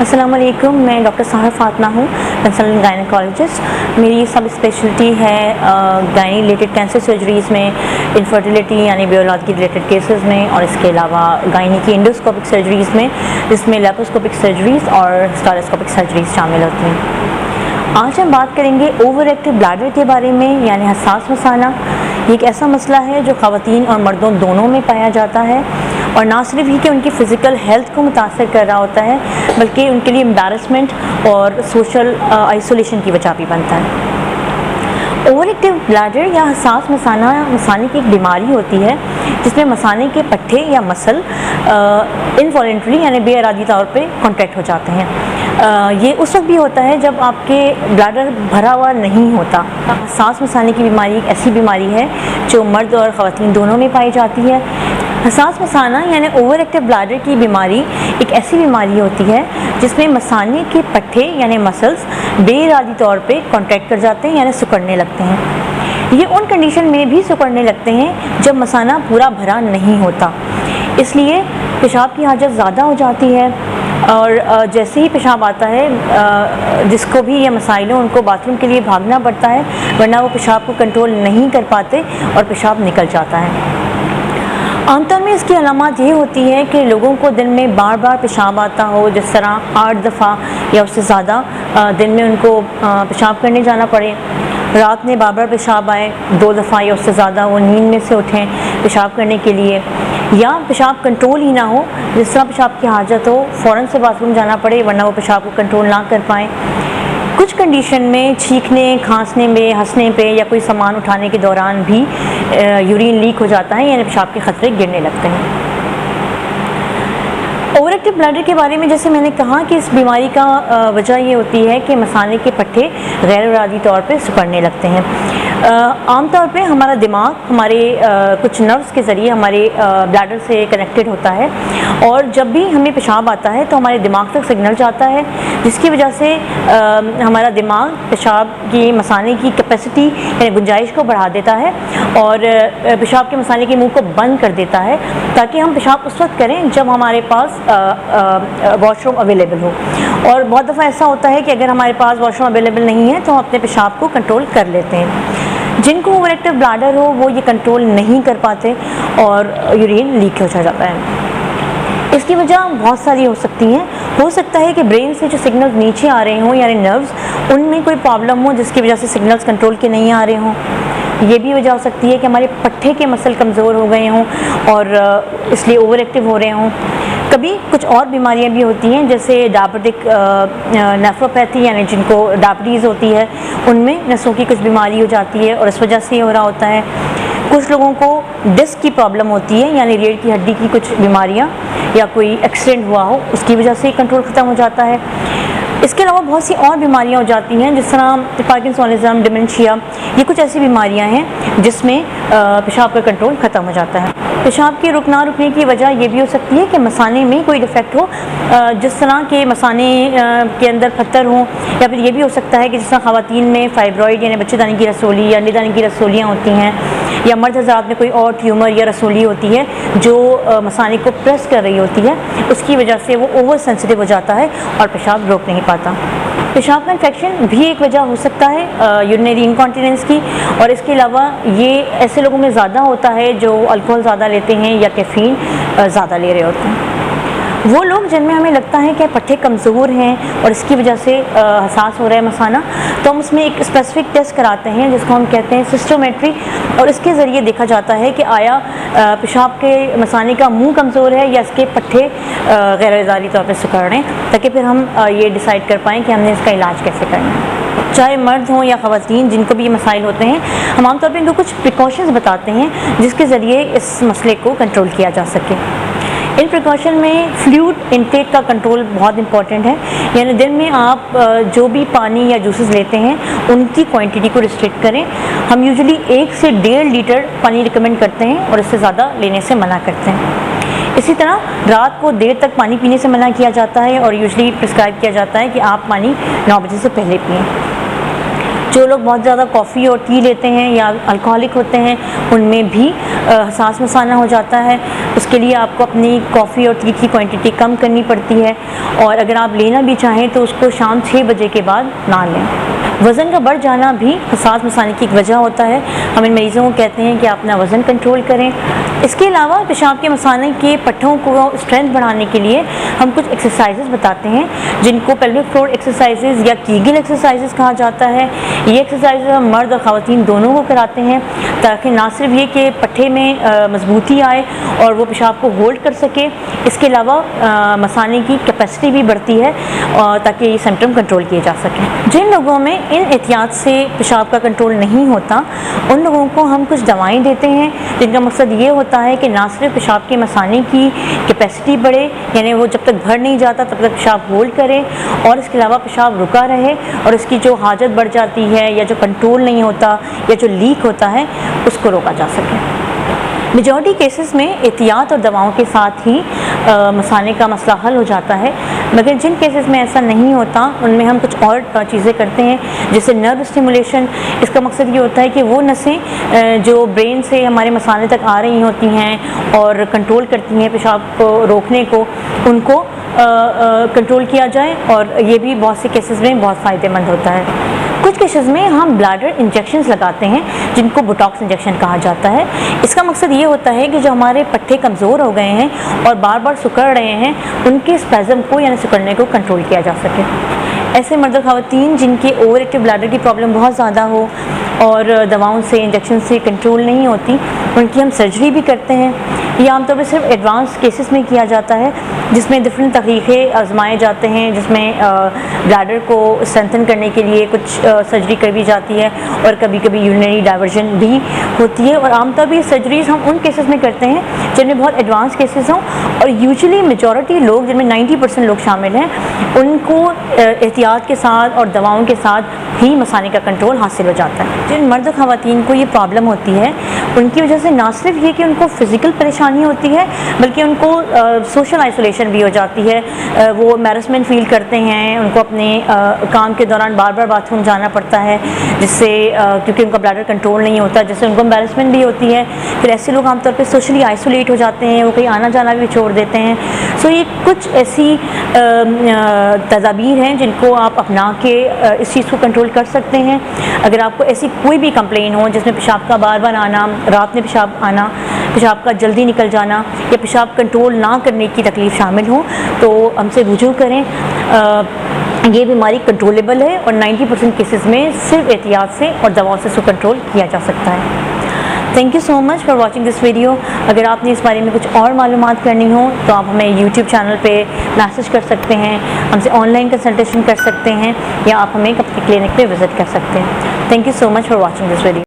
अस्सलाम वालेकुम, मैं डॉक्टर साहरा फातिमा हूँ, कंसल्टेंट गायनेकोलॉजिस्ट। मेरी सब स्पेशलिटी है गायनी रिलेटेड कैंसर सर्जरीज़ में, इनफर्टिलिटी यानी बेऔलादगी रिलेटेड केसेस में, और इसके अलावा गायनी की एंडोस्कोपिक सर्जरीज़ में, जिसमें लैप्रोस्कोपिक सर्जरीज़ और हिस्टेरोस्कोपिक सर्जरीज़ शामिल होती हैं। आज हम बात करेंगे ओवर एक्टिव ब्लैडर के बारे में, यानी हसास मसाना। ये एक ऐसा मसला है जो ख़वातीन और मर्दों दोनों में पाया जाता है, और ना सिर्फ ही कि उनकी फ़िज़िकल हेल्थ को मुतासर कर रहा होता है, बल्कि उनके लिए एम्बैरसमेंट और सोशल आइसोलेशन की वजह भी बनता है। ओवर एक्टिव ब्लैडर या हसास मसाने की एक बीमारी होती है जिसमें मसाने के पट्टे या मसल इनवॉलेंट्री यानी बेइरादी तौर पे कॉन्ट्रैक्ट हो जाते हैं। ये उस वक्त भी होता है जब आपके ब्लैडर भरा हुआ नहीं होता। हसास मसाने की बीमारी एक ऐसी बीमारी है जो मर्द और ख़वातीन दोनों में पाई जाती है। हसास मसाना यानी ओवर एक्टिव ब्लैडर की बीमारी एक ऐसी बीमारी होती है जिसमें मसाने के पट्टे यानी मसल्स बेइरादी तौर पे कॉन्ट्रैक्ट कर जाते हैं यानी सिकुड़ने लगते हैं। ये उन कंडीशन में भी सिकुड़ने लगते हैं जब मसाना पूरा भरा नहीं होता, इसलिए पेशाब की हाजत ज़्यादा हो जाती है, और जैसे ही पेशाब आता है जिसको भी ये मसाइल हो उनको बाथरूम के लिए भागना पड़ता है, वरना वो पेशाब को कंट्रोल नहीं कर पाते और पेशाब निकल जाता है। आमतौर में इसकी अलामत ये होती है कि लोगों को दिन में बार बार पेशाब आता हो, जिस तरह 8 दफ़ा या उससे ज़्यादा दिन में उनको पेशाब करने जाना पड़े, रात में बार बार पेशाब आए 2 दफ़ा या उससे ज़्यादा, वो नींद में से उठें पेशाब करने के लिए, या पेशाब कंट्रोल ही ना हो, जिस तरह पेशाब की हाजत हो फ़ौरन से बाथरूम जाना पड़े वरना वो पेशाब को कंट्रोल ना कर पाएँ। कुछ कंडीशन में छींकने, खांसने में, हंसने पे या कोई सामान उठाने के दौरान भी यूरिन लीक हो जाता है यानी पेशाब के खतरे गिरने लगते हैं। ओवर एक्टिव ब्लैडर के बारे में जैसे मैंने कहा कि इस बीमारी का वजह ये होती है कि मसाने के पट्टे गैर इरादी तौर पे सिकुड़ने लगते हैं। आमतौर पे हमारा दिमाग हमारे कुछ नर्व्स के ज़रिए हमारे ब्लैडर से कनेक्टेड होता है, और जब भी हमें पेशाब आता है तो हमारे दिमाग तक सिग्नल जाता है, जिसकी वजह से हमारा दिमाग पेशाब की मसाने की कैपेसिटी यानी गुंजाइश को बढ़ा देता है और पेशाब के मसाने के मुंह को बंद कर देता है, ताकि हम पेशाब उस वक्त करें जब हमारे पास वॉशरूम अवेलेबल हो। और बहुत दफ़ा ऐसा होता है कि अगर हमारे पास वॉशरूम अवेलेबल नहीं है तो हम अपने पेशाब को कंट्रोल कर लेते हैं। जिनको ओवर एक्टिव ब्लैडर हो वो ये कंट्रोल नहीं कर पाते और यूरिन लीक हो जाता है। इसकी वजह बहुत सारी हो सकती हैं। हो सकता है कि ब्रेन से जो सिग्नल्स नीचे आ रहे हों यानी नर्व्स, उनमें कोई प्रॉब्लम हो जिसकी वजह से सिग्नल्स कंट्रोल के नहीं आ रहे हों। ये भी वजह हो सकती है कि हमारे पट्टे के मसल कमज़ोर हो गए हों और इसलिए ओवर एक्टिव हो रहे हों। कभी कुछ और बीमारियां भी होती हैं, जैसे डायबिटिक नेफ्रोपैथी यानी जिनको डायबिटीज़ होती है, उनमें नसों की कुछ बीमारी हो जाती है और इस वजह से हो रहा होता है। कुछ लोगों को डिस्क की प्रॉब्लम होती है यानी रीढ़ की हड्डी की कुछ बीमारियां, या कोई एक्सीडेंट हुआ हो उसकी वजह से कंट्रोल ख़त्म हो जाता है। इसके अलावा बहुत सी और बीमारियां हो जाती हैं, जिस तरह पार्किंसोनिज्म, डिमेंशिया, ये कुछ ऐसी बीमारियां हैं जिसमें पेशाब का कंट्रोल ख़त्म हो जाता है। पेशाब के रुकना रुकने की वजह यह भी हो सकती है कि मसाने में कोई डिफेक्ट हो, जिस तरह के मसाने के अंदर पत्थर हों, या फिर ये भी हो सकता है कि जिस तरह ख़वातीन में फाइब्रॉइड यानी बच्चेदानी की रसोली या अंडेदानी की रसोलियाँ होती हैं, या मर्द हज़रात में कोई और ट्यूमर या रसोली होती है जो मसाने को प्रेस कर रही होती है, उसकी वजह से वो ओवर सेंसिटिव हो जाता है और पेशाब रोक नहीं पाता। पेशाब का इन्फेक्शन भी एक वजह हो सकता है यूरिनरी इनकॉन्टिनेंस की, और इसके अलावा ये ऐसे लोगों में ज़्यादा होता है जो अल्कोहल ज़्यादा लेते हैं या कैफ़ीन ज़्यादा ले रहे होते हैं। वो लोग जिनमें हमें लगता है कि पट्टे कमज़ोर हैं और इसकी वजह से हसास हो रहा है मसाना, तो हम उसमें एक स्पेसिफिक टेस्ट कराते हैं जिसको हम कहते हैं सिस्टोमेट्री, और इसके ज़रिए देखा जाता है कि आया पेशाब के मसाने का मुंह कमज़ोर है या इसके पट्टे गैर इरादी तौर पर सिकुड़ रहे हैं, ताकि फिर हम ये डिसाइड कर पाएँ कि हमने इसका इलाज कैसे करना है। चाहे मर्द हों या ख़वातीन, जिनको भी ये मसाइल होते हैं, हम आमतौर पर इनको कुछ प्रिकॉशंस बताते हैं जिसके ज़रिए इस मसले को कंट्रोल किया जा सके। इन प्रिकॉशन में फ्लूइड इनटेक का कंट्रोल बहुत इंपॉर्टेंट है, यानी दिन में आप जो भी पानी या जूसेस लेते हैं उनकी क्वांटिटी को रिस्ट्रिक्ट करें। हम यूजुअली 1 से 1.5 लीटर पानी रिकमेंड करते हैं और इससे ज़्यादा लेने से मना करते हैं। इसी तरह रात को देर तक पानी पीने से मना किया जाता है और यूजुअली प्रिस्क्राइब किया जाता है कि आप पानी 9 बजे से पहले पिएँ। जो लोग बहुत ज़्यादा कॉफ़ी और टी लेते हैं या अल्कोहलिक होते हैं, उनमें भी हसास मसाना हो जाता है। उसके लिए आपको अपनी कॉफ़ी और टी की क्वांटिटी कम करनी पड़ती है, और अगर आप लेना भी चाहें तो उसको शाम 6 बजे के बाद ना लें। वज़न का बढ़ जाना भी हसास मसाने की एक वजह होता है। हम इन मरीज़ों को कहते हैं कि आप अपना वज़न कंट्रोल करें। इसके अलावा पेशाब के मसाने के पट्ठों को स्ट्रेंथ बढ़ाने के लिए हम कुछ एक्सरसाइजेज बताते हैं, जिनको पेल्विक फ्लोर एक्सरसाइजेज या कीगल एक्सरसाइजेज कहा जाता है। ये एक्सरसाइज हम मर्द और ख़वातीन दोनों को कराते हैं, ताकि ना सिर्फ ये कि पट्ठे में मजबूती आए और वो पेशाब को होल्ड कर सके, इसके अलावा मसाने की कैपेसिटी भी बढ़ती है, ताकि ये सिम्टम कंट्रोल किए जा सकें। जिन लोगों में इन एहतियात से पेशाब का कंट्रोल नहीं होता, उन लोगों को हम कुछ दवाएं देते हैं, जिनका मकसद ये होता है कि ना सिर्फ पेशाब के मसाने की कैपेसिटी बढ़े, यानी वो जब तक भर नहीं जाता तब तक पेशाब होल्ड करे, और इसके अलावा पेशाब रुका रहे और इसकी जो हाजत बढ़ जाती है या जो कंट्रोल नहीं होता या जो लीक होता है उसको रोका जा सके। मेजॉरिटी केसेस में एहतियात और दवाओं के साथ ही मसाने का मसला हल हो जाता है, मगर जिन केसेस में ऐसा नहीं होता उनमें हम कुछ और चीज़ें करते हैं, जैसे नर्व स्टिमुलेशन। इसका मकसद ये होता है कि वो नसें जो ब्रेन से हमारे मसाने तक आ रही होती हैं और कंट्रोल करती हैं पेशाब को रोकने को, उनको कंट्रोल किया जाए, और ये भी बहुत से केसेस में बहुत फ़ायदेमंद होता है। कुछ केसेस में हम ब्लैडर इंजेक्शंस लगाते हैं, जिनको बोटॉक्स इंजेक्शन कहा जाता है। इसका मकसद ये होता है कि जो हमारे पट्ठे कमज़ोर हो गए हैं और बार बार सिकुड़ रहे हैं, उनके स्पैज़म को यानी सिकुड़ने को कंट्रोल किया जा सके। ऐसे मर्द और ख़वातीन जिनकी ओवर एक्टिव ब्लैडर की प्रॉब्लम बहुत ज़्यादा हो और दवाओं से इंजेक्शन से कंट्रोल नहीं होती, उनकी हम सर्जरी भी करते हैं। ये आमतौर पर सिर्फ एडवांस केसेस में किया जाता है, जिसमें डिफरेंट तरीक़े आजमाए जाते हैं, जिसमें ब्लैडर को स्ट्रेंथन करने के लिए कुछ सर्जरी कर भी जाती है, और कभी कभी यूरिनरी डाइवर्जन भी होती है। और आमतौर पर ये सर्जरीज हम उन केसेस में करते हैं जिनमें बहुत एडवांस केसेस हों, और यूजुअली मेजॉरिटी लोग, जिनमें 90% लोग शामिल हैं, उनको एहतियात के साथ और दवाओं के साथ ही मसाने का कंट्रोल हासिल हो जाता है। जिन मर्द और ख़वातीन को ये प्रॉब्लम होती है, उनकी वजह से ना सिर्फ ये कि उनको फ़िज़िकल परेशानी होती है, बल्कि उनको सोशल आइसोलेशन भी हो जाती है। वो एम्बैरेसमेंट फ़ील करते हैं, उनको अपने काम के दौरान बार बार बाथरूम जाना पड़ता है, जिससे क्योंकि उनका ब्लैडर कंट्रोल नहीं होता, जिससे उनको एम्बैरेसमेंट भी होती है। फिर ऐसे लोग आमतौर पर सोशली आइसोलेट हो जाते हैं, वो कहीं आना जाना भी छोड़ देते हैं। सो ये कुछ ऐसी तदाबीर हैं जिनको आप अपना के इस चीज़ को कंट्रोल कर सकते हैं। अगर आपको ऐसी कोई भी कंप्लेन हो, जिसमें पेशाब का बार बार आना, रात में पेशाब आना, पेशाब का जल्दी निकल जाना, या पेशाब कंट्रोल ना करने की तकलीफ़ शामिल हो, तो हमसे रुजू करें। ये बीमारी कंट्रोलेबल है और 90% केसेस में सिर्फ एहतियात से और दवाओं से इसको कंट्रोल किया जा सकता है। Thank you so much for watching this video. अगर आपने इस बारे में कुछ और मालूमात करनी हो तो आप हमें यूट्यूब चैनल पे मैसेज कर सकते हैं, हमसे ऑनलाइन कंसल्टेशन कर सकते हैं, या आप हमें अपने क्लिनिक पे विज़िट कर सकते हैं। Thank you so much for watching this video.